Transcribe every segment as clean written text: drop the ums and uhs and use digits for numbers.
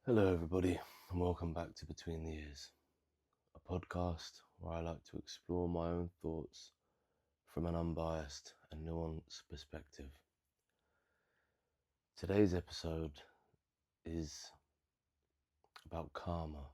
Hello, everybody, and welcome back to Between the Ears, a podcast where I like to explore my own thoughts from an unbiased and nuanced perspective. Today's episode is about karma,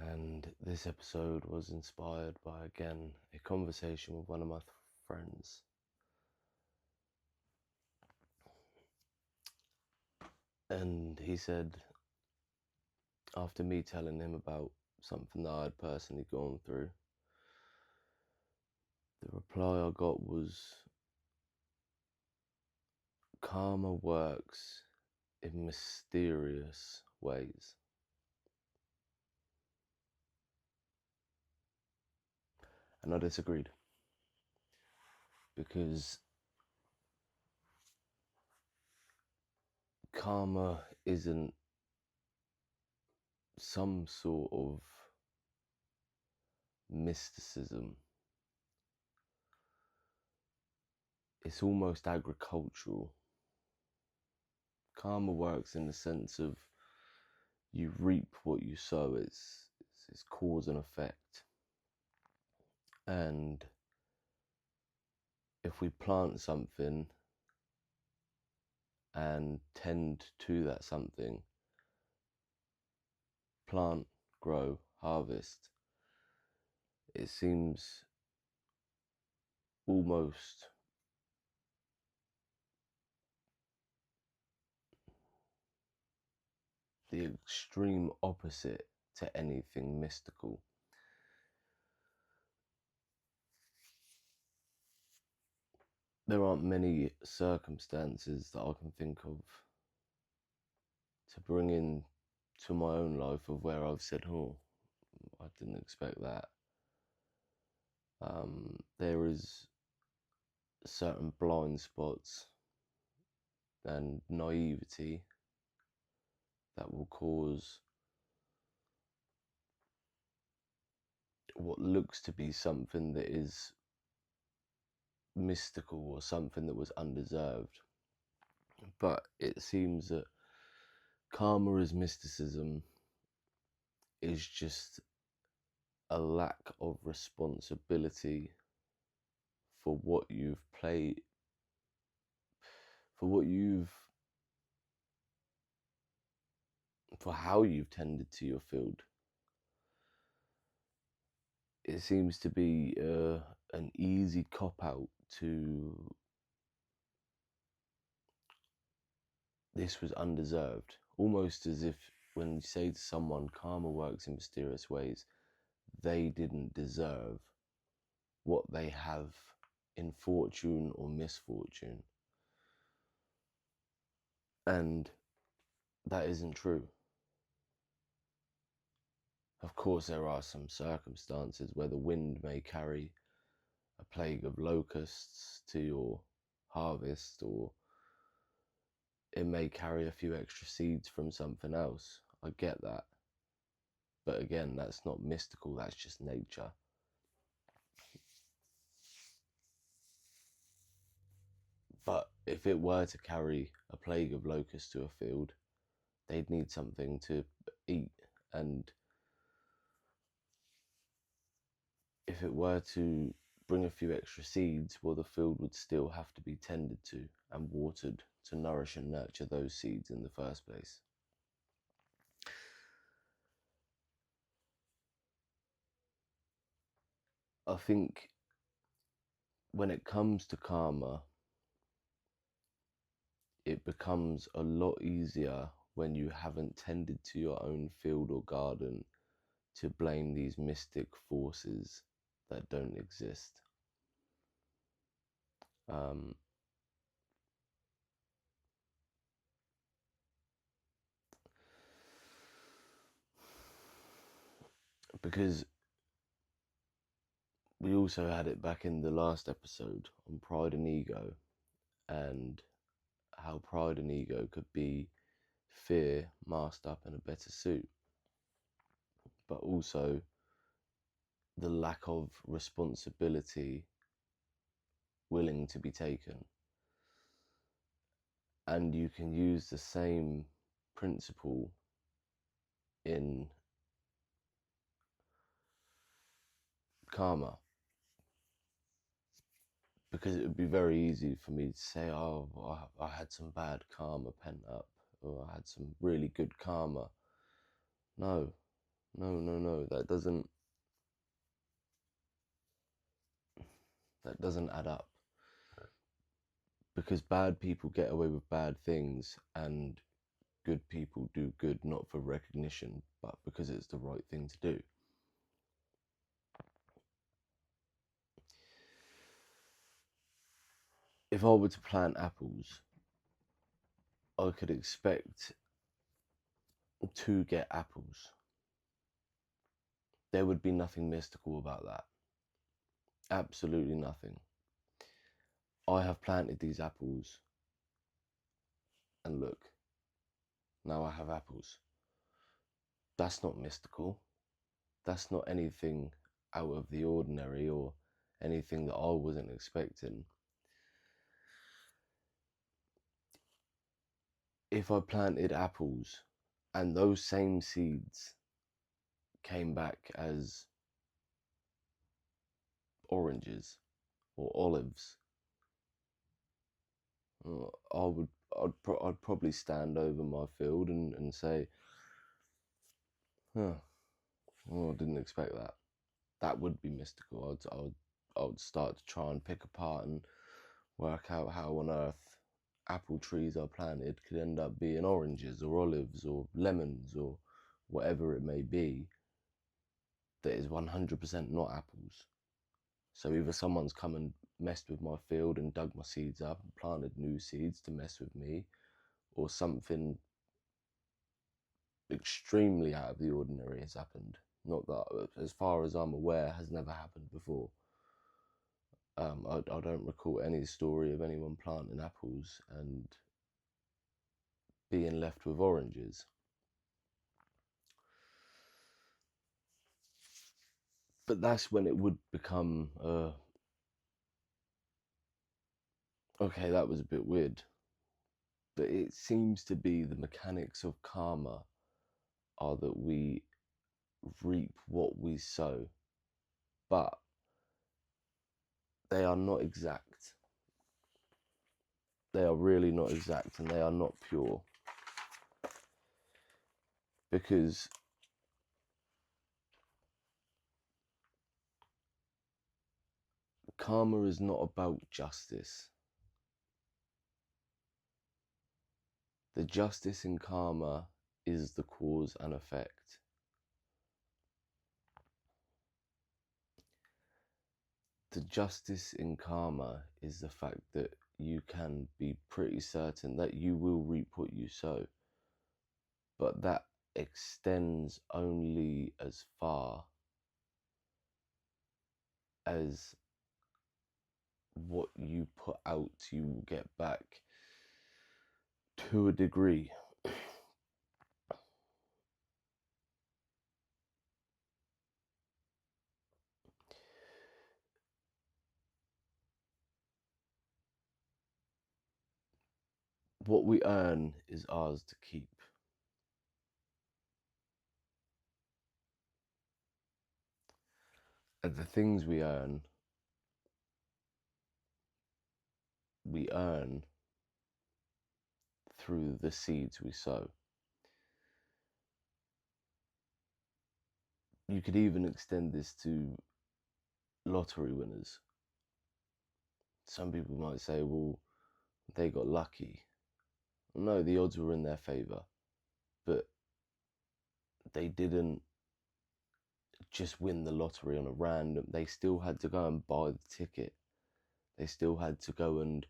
and this episode was inspired by, again, a conversation with one of my friends. And he said, after me telling him about something that I'd personally gone through, the reply I got was, karma works in mysterious ways. And I disagreed, because karma isn't some sort of mysticism. It's almost agricultural. Karma works in the sense of you reap what you sow. It's cause and effect. And if we plant something and tend to that something, plant, grow, harvest, it seems almost the extreme opposite to anything mystical. There aren't many circumstances that I can think of to bring in to my own life of where I've said, oh, I didn't expect that. There is certain blind spots and naivety that will cause what looks to be something that is mystical or something that was undeserved. But it seems that karma as mysticism is just a lack of responsibility for what you've played, for how you've tended to your field. It seems to be an easy cop-out to this was undeserved. Almost as if when you say to someone, karma works in mysterious ways, they didn't deserve what they have in fortune or misfortune. And that isn't true. Of course, there are some circumstances where the wind may carry a plague of locusts to your harvest, or it may carry a few extra seeds from something else. I get that. But again, that's not mystical, that's just nature. But if it were to carry a plague of locusts to a field, they'd need something to eat. And if it were to bring a few extra seeds, well, the field would still have to be tended to and watered to nourish and nurture those seeds in the first place. I think when it comes to karma, it becomes a lot easier when you haven't tended to your own field or garden to blame these mystic forces that don't exist. Because we also had it back in the last episode on pride and ego, and how pride and ego could be fear masked up in a better suit, but also the lack of responsibility willing to be taken. And you can use the same principle in karma, because it would be very easy for me to say, oh, I had some bad karma pent up, or I had some really good karma. No, that doesn't add up, because bad people get away with bad things and good people do good, not for recognition, but because it's the right thing to do. If I were to plant apples, I could expect to get apples. There would be nothing mystical about that. Absolutely nothing. I have planted these apples, and look, now I have apples. That's not mystical. That's not anything out of the ordinary or anything that I wasn't expecting. If I planted apples and those same seeds came back as oranges or olives, I'd probably stand over my field and say, huh, well, I didn't expect that. That would be mystical. I would start to try and pick apart and work out how on earth apple trees I planted could end up being oranges or olives or lemons or whatever it may be that is 100% not apples. So either someone's come and messed with my field and dug my seeds up and planted new seeds to mess with me, or something extremely out of the ordinary has happened. Not that, as far as I'm aware, has never happened before. I don't recall any story of anyone planting apples and being left with oranges. But that's when it would become, okay, that was a bit weird. But it seems to be the mechanics of karma are that we reap what we sow, but they are not exact. They are really not exact, and they are not pure. Because karma is not about justice. The justice in karma is the cause and effect. The justice in karma is the fact that you can be pretty certain that you will reap what you sow, but that extends only as far as what you put out you will get back, to a degree. What we earn is ours to keep. And the things we earn through the seeds we sow. You could even extend this to lottery winners. Some people might say, well, they got lucky. No, the odds were in their favour, but they didn't just win the lottery on a random. They still had to go and buy the ticket. They still had to go and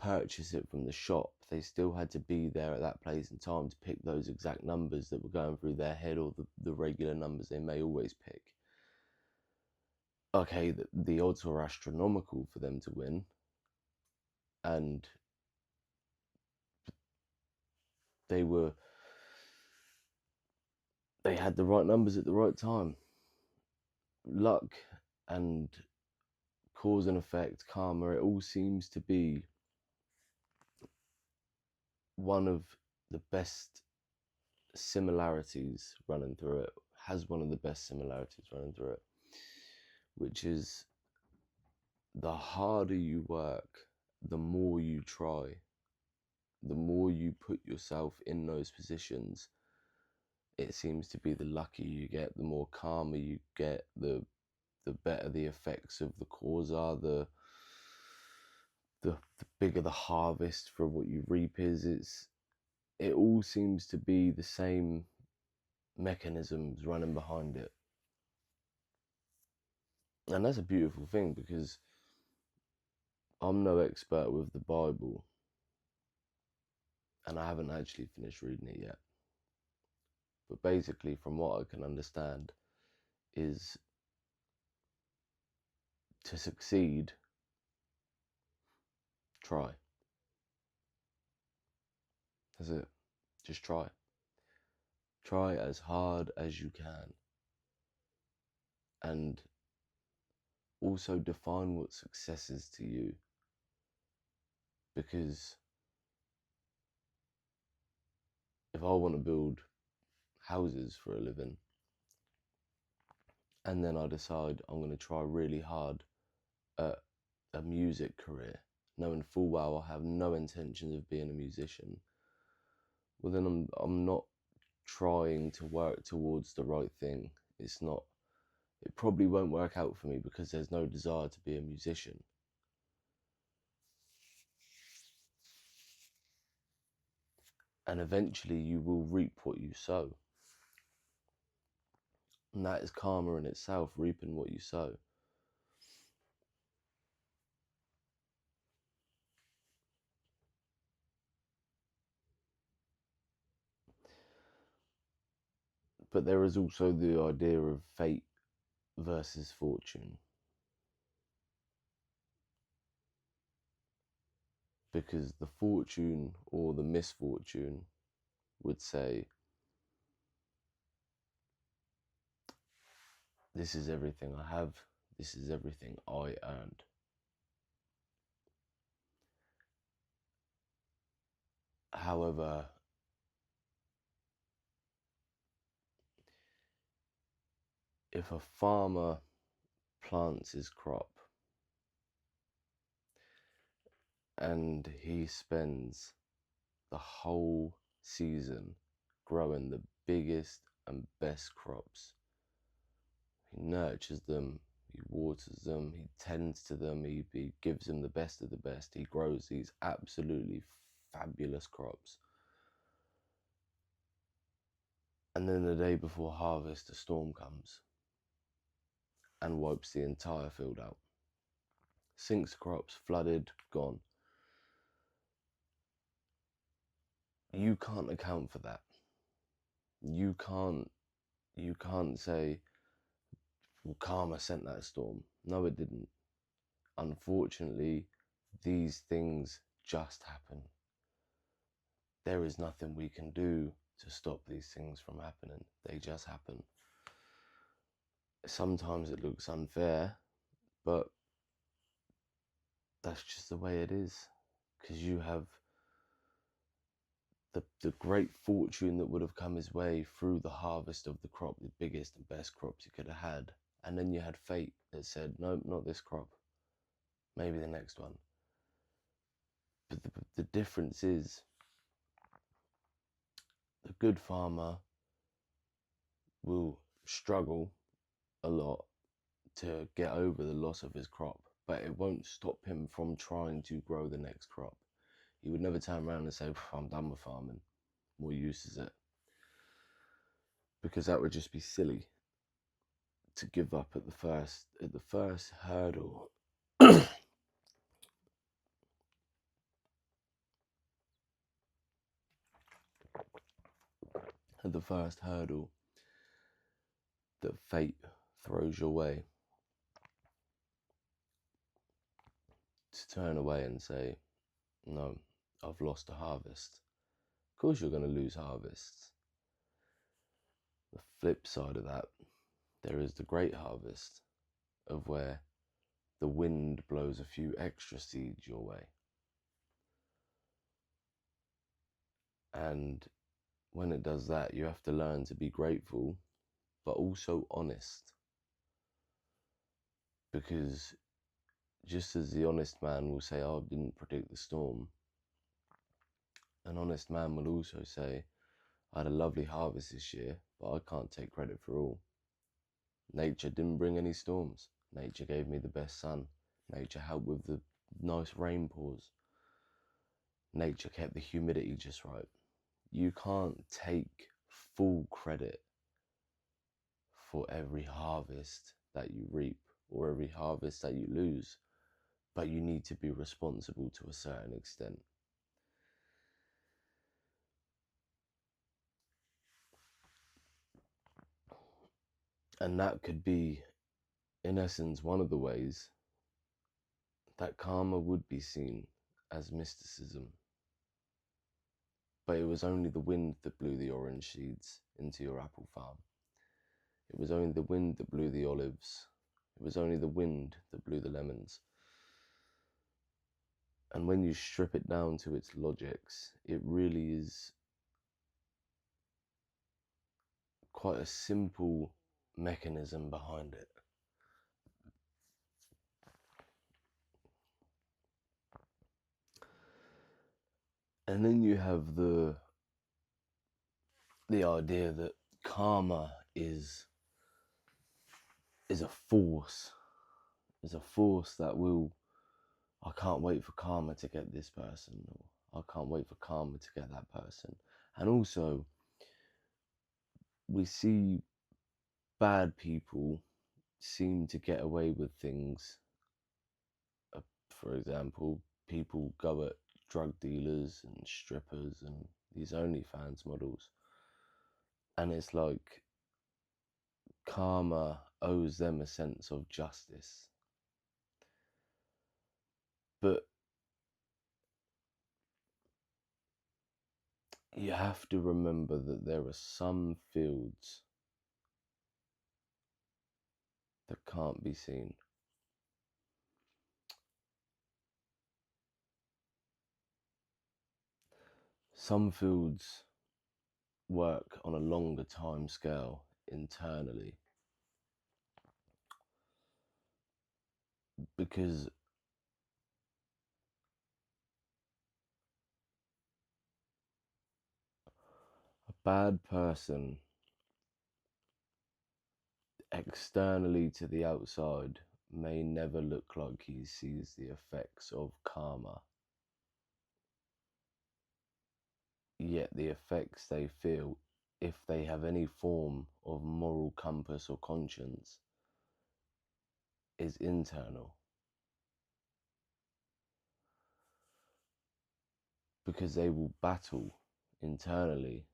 purchase it from the shop. They still had to be there at that place and time to pick those exact numbers that were going through their head, or the regular numbers they may always pick. Okay, the odds were astronomical for them to win, and they had the right numbers at the right time. Luck and cause and effect, karma, it all seems to be one of the best similarities running through it, has one of the best similarities running through it, which is the harder you work, the more you try, the more you put yourself in those positions, it seems to be the luckier you get, the more calmer you get, the better the effects of the cause are, the bigger the harvest for what you reap is. It all seems to be the same mechanisms running behind it. And that's a beautiful thing, because I'm no expert with the Bible, and I haven't actually finished reading it yet. But basically, from what I can understand, is to succeed, try. That's it. Just try. Try as hard as you can. And also define what success is to you. Because if I want to build houses for a living, and then I decide I'm going to try really hard at a music career, knowing full well I have no intentions of being a musician, well then I'm not trying to work towards the right thing. It probably won't work out for me because there's no desire to be a musician. And eventually you will reap what you sow. And that is karma in itself, reaping what you sow. But there is also the idea of fate versus fortune. Because the fortune or the misfortune would say, this is everything I have, this is everything I earned. However, if a farmer plants his crop and he spends the whole season growing the biggest and best crops, he nurtures them, he waters them, he tends to them, he gives them the best of the best, he grows these absolutely fabulous crops. And then the day before harvest, a storm comes and wipes the entire field out. Sinks the crops, flooded, gone. You can't account for that. You can't say, well, karma sent that storm. No, it didn't. Unfortunately, these things just happen. There is nothing we can do to stop these things from happening. They just happen. Sometimes it looks unfair, but that's just the way it is. Because you have the great fortune that would have come his way through the harvest of the crop, the biggest and best crops he could have had. And then you had fate that said, nope, not this crop. Maybe the next one. But the difference is, the good farmer will struggle a lot to get over the loss of his crop, but it won't stop him from trying to grow the next crop. He would never turn around and say, I'm done with farming. What use is it? Because that would just be silly to give up at the first hurdle. At the first hurdle that fate throws your way, to turn away and say, no, I've lost a harvest. Of course you're going to lose harvests. The flip side of that, there is the great harvest of where the wind blows a few extra seeds your way. And when it does that, you have to learn to be grateful, but also honest. Because just as the honest man will say, "Oh, I didn't predict the storm," an honest man will also say, "I had a lovely harvest this year, but I can't take credit for all. Nature didn't bring any storms. Nature gave me the best sun. Nature helped with the nice rain pours. Nature kept the humidity just right." You can't take full credit for every harvest that you reap or every harvest that you lose, but you need to be responsible to a certain extent. And that could be, in essence, one of the ways that karma would be seen as mysticism. But it was only the wind that blew the orange seeds into your apple farm. It was only the wind that blew the olives. It was only the wind that blew the lemons. And when you strip it down to its logics, it really is quite a simple mechanism behind it. And then you have the idea that karma is a force, that will, "I can't wait for karma to get this person," or "I can't wait for karma to get that person." And also, we see bad people seem to get away with things. For example, people go at drug dealers and strippers and these OnlyFans models, and it's like karma owes them a sense of justice. But you have to remember that there are some fields that can't be seen. Some fields work on a longer time scale internally, because a bad person externally to the outside may never look like he sees the effects of karma, yet the effects they feel, if they have any form of moral compass or conscience, is internal. Because they will battle internally,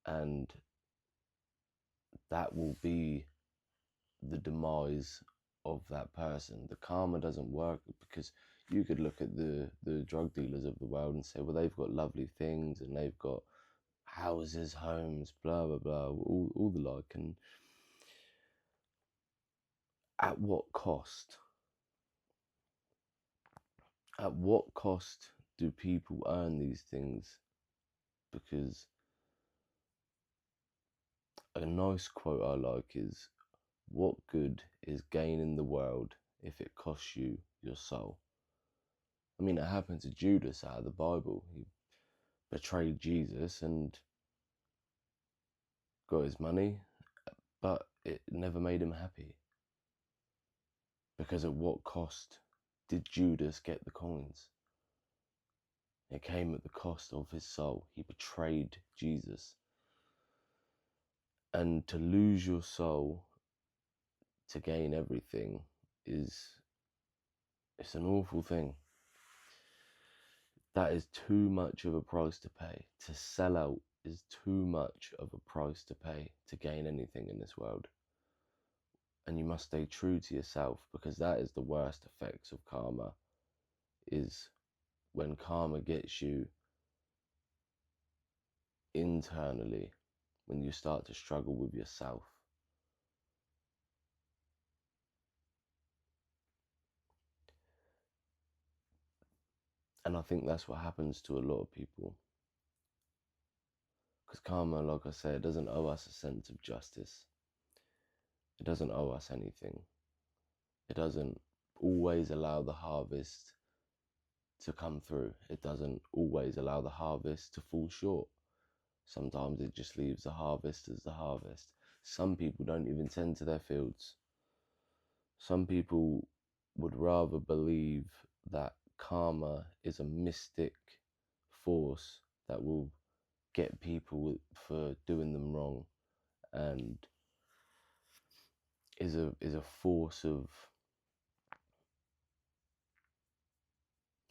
and that will be the demise of that person. The karma doesn't work, because you could look at the drug dealers of the world and say, well, they've got lovely things and they've got houses, homes, blah blah blah, all the like. And at what cost? At what cost do people earn these things? Because a nice quote I like is, "What good is gaining the world if it costs you your soul?" I mean, it happened to Judas out of the Bible. He betrayed Jesus and got his money, but it never made him happy. Because at what cost did Judas get the coins? It came at the cost of his soul. He betrayed Jesus. And to lose your soul to gain everything it's an awful thing. That is too much of a price to pay. To sell out is too much of a price to pay to gain anything in this world. And you must stay true to yourself, because that is the worst effects of karma, is when karma gets you internally, when you start to struggle with yourself. And I think that's what happens to a lot of people. Because karma, like I said, doesn't owe us a sense of justice. It doesn't owe us anything. It doesn't always allow the harvest to come through. It doesn't always allow the harvest to fall short. Sometimes it just leaves the harvest as the harvest. Some people don't even tend to their fields. Some people would rather believe that karma is a mystic force that will get people for doing them wrong, and is a force of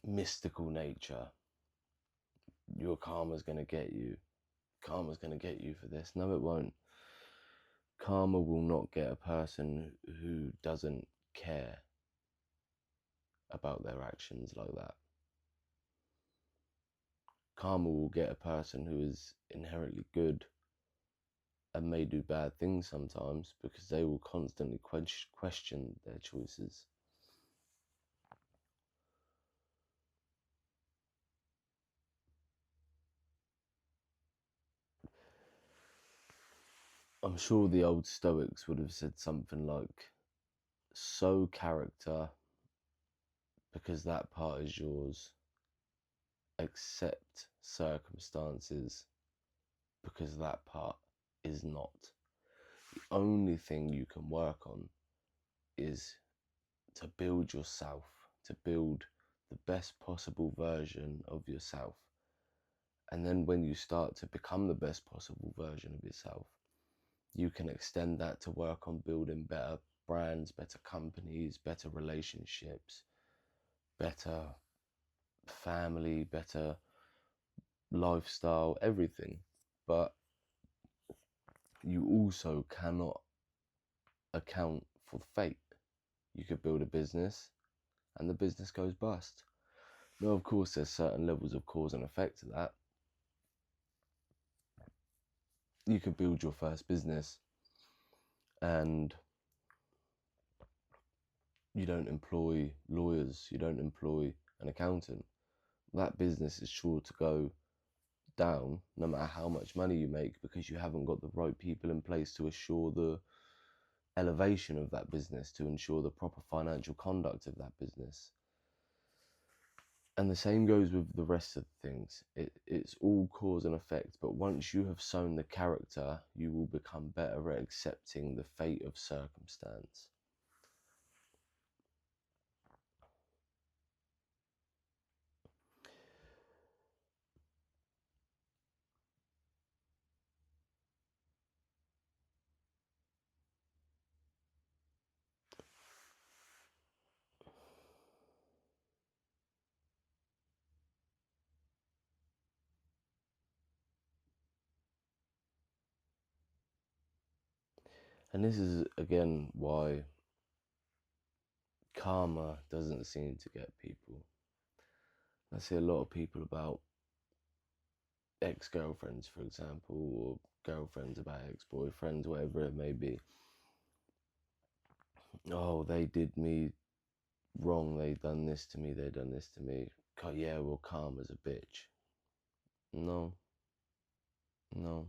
mystical nature. Your karma's going to get you. Karma's going to get you for this. No, it won't. Karma will not get a person who doesn't care about their actions like that. Karma will get a person who is inherently good and may do bad things sometimes, because they will constantly question their choices. I'm sure the old Stoics would have said something like, sow character because that part is yours, accept circumstances because that part is not. The only thing you can work on is to build yourself, to build the best possible version of yourself. And then when you start to become the best possible version of yourself, you can extend that to work on building better brands, better companies, better relationships, better family, better lifestyle, everything. But you also cannot account for fate. You could build a business and the business goes bust. Now, of course, there's certain levels of cause and effect to that. You could build your first business and you don't employ lawyers, you don't employ an accountant. That business is sure to go down no matter how much money you make, because you haven't got the right people in place to assure the elevation of that business, to ensure the proper financial conduct of that business. And the same goes with the rest of the things. It's all cause and effect, but once you have sown the character, you will become better at accepting the fate of circumstance. And this is, again, why karma doesn't seem to get people. I see a lot of people about ex-girlfriends, for example, or girlfriends about ex-boyfriends, whatever it may be. Oh, they did me wrong, they done this to me, they done this to me. Yeah, well, karma's a bitch. No, no.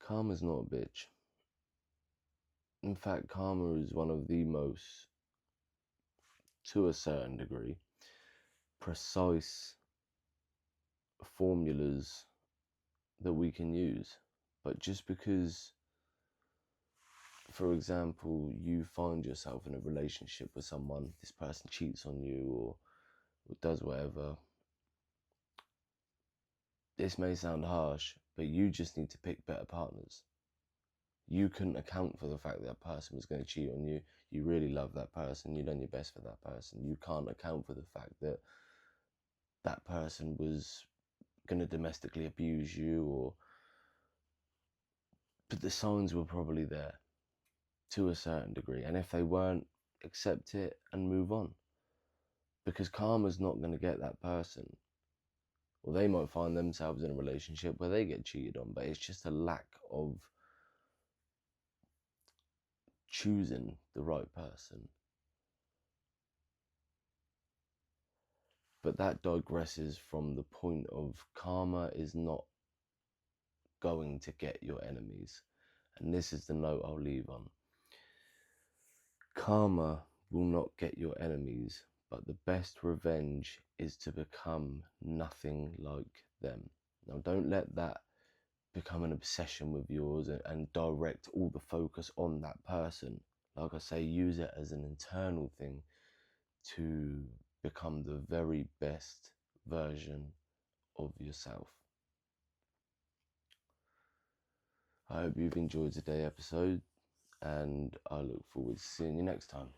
Karma's not a bitch. In fact, karma is one of the most, to a certain degree, precise formulas that we can use. But just because, for example, you find yourself in a relationship with someone, this person cheats on you or does whatever, this may sound harsh, but you just need to pick better partners. You couldn't account for the fact that person was going to cheat on you. You really love that person, you've done your best for that person. You can't account for the fact that that person was going to domestically abuse you, or but the signs were probably there to a certain degree, and if they weren't, accept it and move on, because karma's not going to get that person. Or they might find themselves in a relationship where they get cheated on, but it's just a lack of choosing the right person. But that digresses from the point of karma is not going to get your enemies. And this is the note I'll leave on. Karma will not get your enemies, but the best revenge is to become nothing like them. Now, don't let that become an obsession with yours and direct all the focus on that person. Like I say, use it as an internal thing to become the very best version of yourself. I hope you've enjoyed today's episode, and I look forward to seeing you next time.